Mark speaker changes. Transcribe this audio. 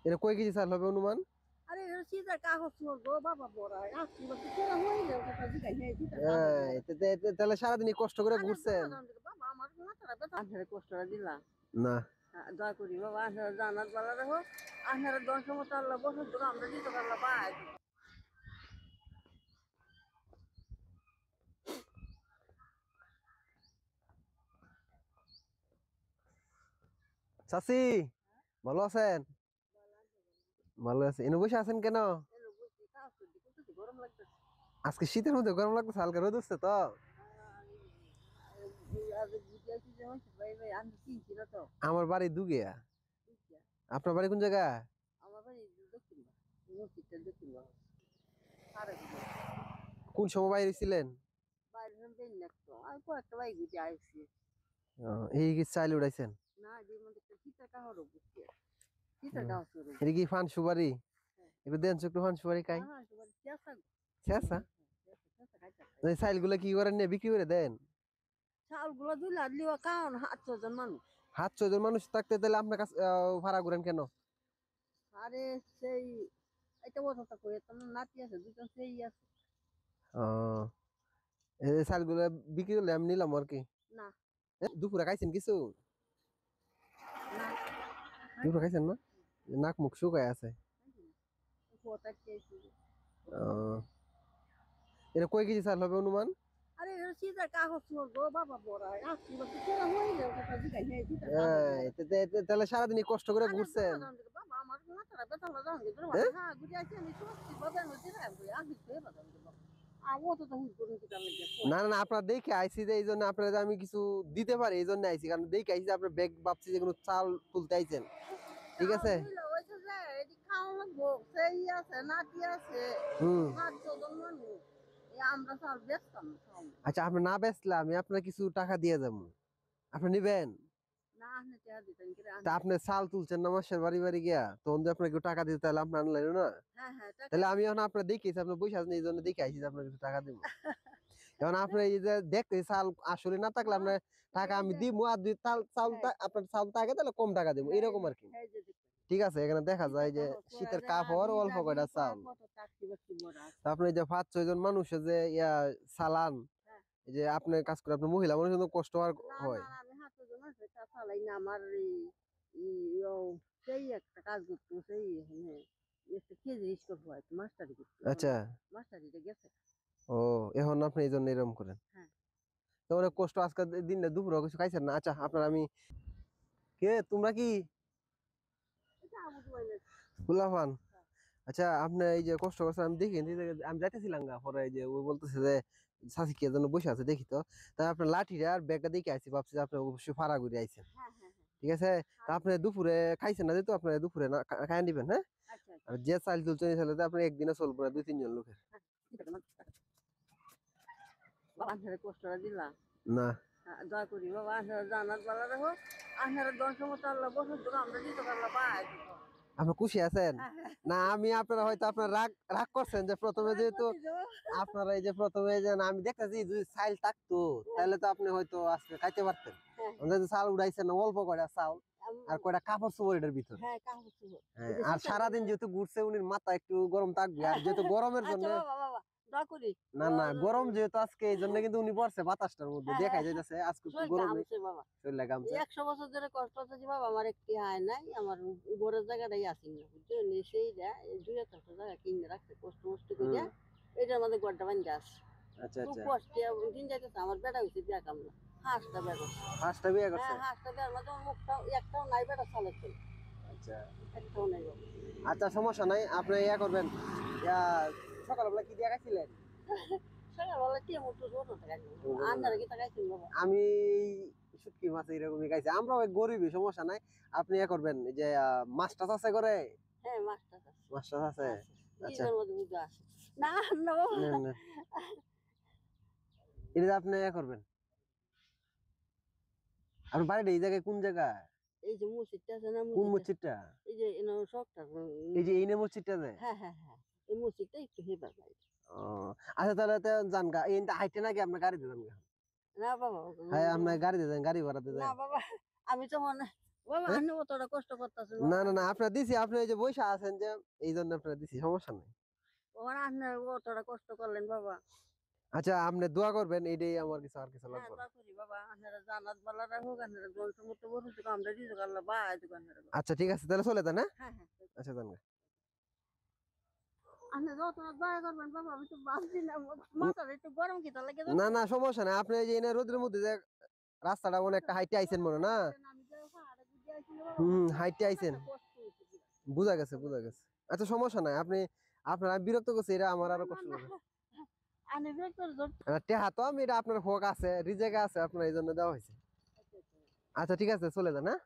Speaker 1: এটা কয় কেজি চাল হবে অনুমান?
Speaker 2: আরে সিধা কাগজ গো বাবা বড় আসছি বলতে কেন হইলে ওটা জিগাই নেই সিধা কাগজ
Speaker 1: হ্যাঁ, তাহলে সারাদিন কষ্ট করে
Speaker 2: আরে
Speaker 1: ঘুরছেন?
Speaker 2: বাবা আমার মাথাটা ব্যথা আপনারা কষ্টটা দিলাম
Speaker 1: না,
Speaker 2: দয়া করি বাবা আপনারা জানার বেলা দেখো আপনারা 10 মতো আল্লাহ বছর ধরে আমরা দিতে পারলাম পাই
Speaker 1: চাচি ভালো আছেন? ভালো আছে। এনে বসে আছেন কেন?
Speaker 2: এলো বুঝছি কাজ করতে করতে গরম লাগতেছে
Speaker 1: আজকে শীতের মধ্যে গরম লাগতেছে, হালকা রোদ উঠছে তো।
Speaker 2: আর বুঝি আছি যে ভাই ভাই আমি চিনছি না তো
Speaker 1: আমার বাড়ি দুগিয়া।
Speaker 2: বুঝছি
Speaker 1: আপনার বাড়ি কোন জায়গা?
Speaker 2: আমার বাড়ি দক্ষিণ বা মসজিদটা দক্ষিণ বা সারা দিকে
Speaker 1: কোন সময় বাইরে ছিলেন?
Speaker 2: বাইরে দেন না তো আমি কয়েকটা বাইক ঘুরতে আসছি
Speaker 1: এই কি চাইলে উড়াইছেন?
Speaker 2: না এর মধ্যে একটা চিতা কাহরও বুঝছি চিতা কাহ শুরু
Speaker 1: এটা কি ফান সুপারি?
Speaker 2: হ্যাঁ
Speaker 1: একটু দেন একটু ফান সুপারি খাই।
Speaker 2: হ্যাঁ তোমার চেষ্টা
Speaker 1: শেষা
Speaker 2: চেষ্টা খাইতে
Speaker 1: এই চাইল গুলা কি করেন নিয়ে বিক্রি করে দেন?
Speaker 2: চাউলগুলো দুই লাখ লিওয়া কারণ 700 জন মানুষ
Speaker 1: হাত ছয়জন মানুষ থাকতে তাহলে আপনার কাছে ভাড়া করেন কেন?
Speaker 2: আরে সেই এটা কথা কই তোমার নাতি আছে দুজন সেই আছে
Speaker 1: আহ এই চাইল গুলা বিক্রি করলে আমি নিলাম আর কি।
Speaker 2: না
Speaker 1: দুপুরে খাইছেন কিছু?
Speaker 2: না
Speaker 1: দুপুরে খাইছেন না? নাক মুখ শুকায় আছে।
Speaker 2: কথা চেয়েছি
Speaker 1: আহ এটা কয় কেজি চাল হবে অনুমান?
Speaker 2: আরে সিধা কাগজ গো বাবা বড় আসছি বলতে কেন হইলে ওটা জিগাই নেই সিধা কাগজ
Speaker 1: তাহলে সারাদিন কষ্ট করে
Speaker 2: আরে
Speaker 1: ঘুরছেন?
Speaker 2: বাবা আমার মাথাটা ব্যথা লাগা
Speaker 1: হ্যাঁ?
Speaker 2: হ্যাঁ ঘুরে আসছি আমি সত্যি বাবা নদী না আগে খেয়ে বাদাম দেবো আগো তো হুট করে কিটা লাগে
Speaker 1: না না না, আপনার দেখে আইসি যে এই জন্য আপনার আমি কিছু দিতে পারি এই জন্য আইসি, কারণ দেখে আইসি আপনার ব্যাগ ভাবছি যে কোনো চাল তুলতে আইছেন। ঠিক
Speaker 2: চাউল
Speaker 1: আছে।
Speaker 2: হইলো হয়েছে যে এটি খাওয়া লাগবো সেই আছে নাতি আছে
Speaker 1: হুম।
Speaker 2: 700 জন মানুষ এই আমরা চাল বেচতাম না চাউল
Speaker 1: আচ্ছা, আপনি না বেচলে আমি আপনার কিছু টাকা দিয়ে যাবো, আপনি নিবেন?
Speaker 2: না আনতে টাকা দিতেন কি
Speaker 1: তা আপনি চাল তুলছেন না মাসের বাড়ি বাড়ি গিয়া, তখন যদি আপনাকে টাকা দিতে তাহলে আপনি আনলেন না।
Speaker 2: হ্যাঁ হ্যাঁ টাকা
Speaker 1: তাহলে আমি এখন আপনার দেখেছি আপনার বসে আছেন এই জন্য দেখে আইসি যে আপনার কিছু টাকা দিব। এখন আপনি এই যে দেখতে চাল আসলে না থাকলে আপনার টাকা
Speaker 2: এই
Speaker 1: আমি
Speaker 2: যে
Speaker 1: দিব, আর দুই চাল চাল
Speaker 2: হ্যাঁ
Speaker 1: আপনার চাল থাকে তাহলে কম টাকা দিব,
Speaker 2: হ্যাঁ
Speaker 1: এরকম আর কি।
Speaker 2: এই যে দেখবেন
Speaker 1: ঠিক আছে, এখানে দেখা
Speaker 2: শীতের
Speaker 1: যায় যে
Speaker 2: কাপড় পরা
Speaker 1: শীতের
Speaker 2: যায়
Speaker 1: কাপড় অল্প
Speaker 2: ভিজা
Speaker 1: কয়টা
Speaker 2: কয়
Speaker 1: চাল।
Speaker 2: কত টাকটি বাকটি বড় আছে
Speaker 1: তা আপনি এই যে 5-6 জন মানুষের যে সালান,
Speaker 2: হ্যাঁ
Speaker 1: এই যে আপনার কাজ করে আপনার মহিলা মানুষের জন্য কষ্ট আর
Speaker 2: না না
Speaker 1: হয়।
Speaker 2: না আমি হাতে জন আছে তা চালাই না আমার সেই একটা কাজ করতো সেই হ্যাঁ একটা কেজি স্কোপ হয় মাস্টারি করতো
Speaker 1: আচ্ছা।
Speaker 2: মাস্টারিটা গেছে
Speaker 1: ও, এখন আপনি এই জন্য এরকম করেন।
Speaker 2: হ্যাঁ
Speaker 1: তো অনেক কষ্ট আজকের দিনে দুপুরে কিছু খাইছেন না? আচ্ছা, আপনার আমি কে তোমরা কি
Speaker 2: এটা আবু জুবাইনের
Speaker 1: ফুলাফান? আচ্ছা, আপনি এই যে কষ্ট করছেন আমি দেখি, আমি যাইতেছিলাম গা, পরে এই যে ওই বলতেছে যে চাষি কে যেন বসে আছে দেখি তো। তাই আপনার লাঠিটা আর ব্যাগটা দেখে আইছি, ভাবছি যে আপনি অবশ্যই ফাড়া করে আইছেন।
Speaker 2: হ্যাঁ হ্যাঁ হ্যাঁ
Speaker 1: ঠিক আছে। তা আপনি দুপুরে খাইছেন না যেহেতু আপনি দুপুরে না খাই দিবেন, হ্যাঁ?
Speaker 2: আচ্ছা আচ্ছা
Speaker 1: আর যে চাল তুলছেন এই চালে আপনি একদিনে চলবো না 2-3 জন লোকের।
Speaker 2: হ্যাঁ ঠিক আছে বাবা আপনারা কষ্টটা দিলাম
Speaker 1: না,
Speaker 2: দয়া করি বাবা আপনারা জানার বেলা দেখো আপনারা 10 মতো আল্লাহ বছর ধরে আমরা দিতে পারলাম পাই
Speaker 1: আপনি খুশি আছেন?
Speaker 2: হ্যাঁ হ্যাঁ
Speaker 1: না, আমি আপনারা হয়তো আপনার রাগ রাগ করছেন যে প্রথমে
Speaker 2: রাগ
Speaker 1: যেহেতু
Speaker 2: করছি তো
Speaker 1: আপনারা এই যে প্রথমে যে না, আমি দেখতেছি যদি চাল থাকতো তাহলে তো আপনি হয়তো আজকে খাইতে পারতেন।
Speaker 2: হ্যাঁ
Speaker 1: আমাদের যে চাল উড়াইছেন না অল্প কয়টা চাল আর কয়টা কাপড় চোপড় এটার ভিতর।
Speaker 2: হ্যাঁ কাগজ ছিল
Speaker 1: হ্যাঁ, আর সারাদিন যেহেতু ঘুরছে উনি মাথা একটু গরম থাকবে, আর যেহেতু গরমের জন্য
Speaker 2: আচ্ছা বাবা বাবা দয়া করি
Speaker 1: না না গরম যেহেতু আজকে এই জন্য কিন্তু উনি পড়ছে বাতাসটার মধ্যে
Speaker 2: হ্যাঁ
Speaker 1: দেখাই
Speaker 2: হ্যাঁ
Speaker 1: যাইতেছে আজকে একটু
Speaker 2: শরীর
Speaker 1: গরমে
Speaker 2: ঘামছে বাবা
Speaker 1: শরীর লাগামছে।
Speaker 2: 100 বছর ধরে কষ্ট হচ্ছে বাবা আমার একটি হায় নাই আমার উপরের জায়গাটাই আসি না বুঝছো সেইটা 2-4 জায়গা কিনে রাখতে কষ্ট মষ্ট করে এটার মধ্যে গড়টা বান্ধে আসে
Speaker 1: আচ্ছা
Speaker 2: খুব
Speaker 1: আচ্ছা।
Speaker 2: কষ্টে দিন যাইতেছে আমার বেটা হয়েছে বিয়া কামলা হাঁসটা বেয়া করছে
Speaker 1: ফার্স্টটা বিয়ে করছে?
Speaker 2: হ্যাঁ হাঁসটা বেয়ার মধ্যে আমার মুখটাও একটাও নাই বেটা চালের তেল
Speaker 1: আচ্ছা
Speaker 2: একটাও নাই বাবা
Speaker 1: আচ্ছা, সমস্যা নাই, আপনি করবেন ইয়া সকালবেলা কি দিয়ে খাইছিলেন?
Speaker 2: সকালবেলা কে মুঠো ছোট টাকা আন্ধারে কি টাকা কিনবো বাবা
Speaker 1: আমি শুটকি মাছ এরকমই খাইছি, আমরা ওই গরিবই, সমস্যা নাই। আপনি করবেন এই যে মাছ টাছ আছে করে?
Speaker 2: হ্যাঁ মাছটা আছে
Speaker 1: মাছ টাছ আছে?
Speaker 2: আছে
Speaker 1: আচ্ছা,
Speaker 2: ফ্রিজের মধ্যে বুঝে আছে না না বাবা
Speaker 1: নেন নেন, এটা আপনি করবেন। আপনার বাড়িটা এই জায়গায় কোন জায়গা?
Speaker 2: এই যে মসজিদটা আছে না
Speaker 1: কোন
Speaker 2: মসজিদটা
Speaker 1: মসজিদটা?
Speaker 2: এই যে এনে শখটা
Speaker 1: এই যে এই মসজিদটা যায়?
Speaker 2: হ্যাঁ হ্যাঁ হ্যাঁ এই মসজিদটা একটু হেবার বাইরে
Speaker 1: ও আচ্ছা, তাহলে তো যান গা, এই হাইটে নাকি আপনার গাড়িতে যান গা?
Speaker 2: না বাবা
Speaker 1: হ্যাঁ, আপনার গাড়িতে যান, গাড়ি ভাড়াতে
Speaker 2: না
Speaker 1: যান।
Speaker 2: বাবা আমি তো মনে বাবা
Speaker 1: হ্যাঁ?
Speaker 2: আপনি অতটা কষ্ট করতেছেন
Speaker 1: না
Speaker 2: বাবা।
Speaker 1: না না আপনার দিছি, আপনি এই যে বইসা আছেন যে এই জন্য আপনার দিছি, সমস্যা নাই।
Speaker 2: বাবা আপনি অতটা কষ্ট করলেন বাবা।
Speaker 1: আচ্ছা আপনি দোয়া করবেন, এইটাই আমার কিছু, আর কিছু
Speaker 2: হ্যাঁ
Speaker 1: লাগবে না।
Speaker 2: দোয়া করি বাবা আপনারা জান্নাত বালা রাখুক আপনারা জল সমুদ্র বসে আমরা রিজক আল্লাহ বাড়াই দেব আপনারা বাবা।
Speaker 1: আচ্ছা ঠিক আছে, তাহলে চলে যান, হ্যাঁ?
Speaker 2: হ্যাঁ হ্যাঁ
Speaker 1: আচ্ছা যান।
Speaker 2: আপনি যত দয়া করবেন বাবা আমি তো ভাবছি না মাথাটা একটু গরম খিদা লাগে তো।
Speaker 1: না না সমস্যা নাই, আপনি এই যে এনে রোদের মধ্যে যে রাস্তাটা অনেকটা হাইটে আইছেন মনে না?
Speaker 2: আমি যে পাহাড়ে ঘুরতে আইছি না বাবা,
Speaker 1: হুম,
Speaker 2: আমার
Speaker 1: হাইটে
Speaker 2: খুব
Speaker 1: আইছেন,
Speaker 2: একটা কষ্ট হয়েছে বিরাট।
Speaker 1: বুঝা গেছে বুঝা গেছে। আচ্ছা সমস্যা নাই, আপনি আপনার আমি বিরক্ত করছি, এটা আমার
Speaker 2: না
Speaker 1: আরো
Speaker 2: না
Speaker 1: কষ্ট
Speaker 2: না
Speaker 1: লাগে।
Speaker 2: আমি বিরক্ত হলে ধর
Speaker 1: টেহা তো আমি, এটা আপনার হক আছে, রিজেক আছে, আপনার এই জন্য দেওয়া হয়েছে। আচ্ছা ঠিক আছে, চলে যান, হ্যাঁ?